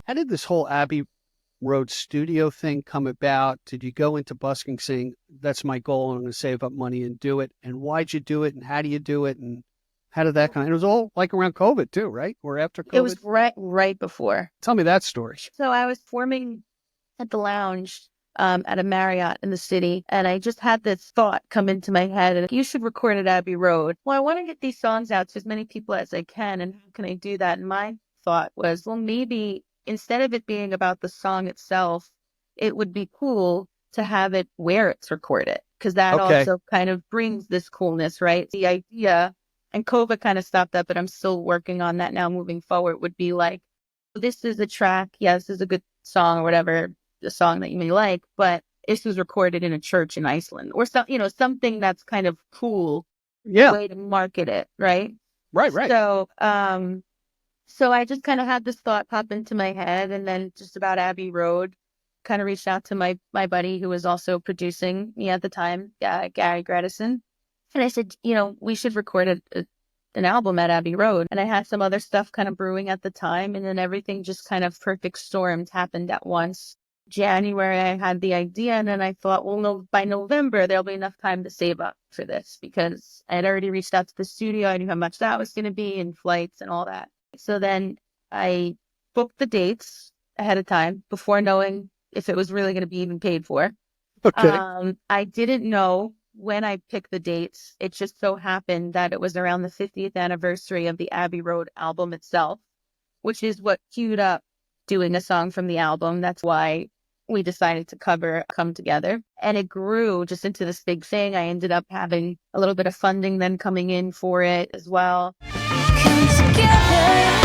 How did this whole Abbey Road Studio thing come about? Did you go into busking saying, that's my goal, and I'm going to save up money and do it? And why'd you do it? And how do you do it? And how did that it was all like around COVID too, right? Or after It was COVID? right before. Tell me that story. So I was performing at the lounge at a Marriott in the city, and I just had this thought come into my head, and you should record at Abbey Road. Well, I want to get these songs out to as many people as I can, and how can I do that? And my thought was, well, maybe instead of it being about the song itself, it would be cool to have it where it's recorded, because that also kind of brings this coolness, right? The idea, and COVID kind of stopped that, but I'm still working on that now moving forward, would be like, this is a track, this is a good song or whatever, the song that you may like, but this was recorded in a church in Iceland or something that's kind of cool way to market it, right? Right. So, so I just kind of had this thought pop into my head, and then just about Abbey Road, kind of reached out to my buddy who was also producing me at the time, Gary Gredison. And I said, we should record an album at Abbey Road. And I had some other stuff kind of brewing at the time. And then everything just kind of perfect stormed, happened at once. January, I had the idea. And then I thought, well, no, by November, there'll be enough time to save up for this, because I had already reached out to the studio. I knew how much that was going to be, and flights and all that. So then I booked the dates ahead of time before knowing if it was really going to be even paid for. Okay. I didn't know when I picked the dates. It just so happened that it was around the 50th anniversary of the Abbey Road album itself, which is what queued up doing a song from the album. That's why we decided to Come Together. And it grew just into this big thing. I ended up having a little bit of funding then coming in for it as well. Come together.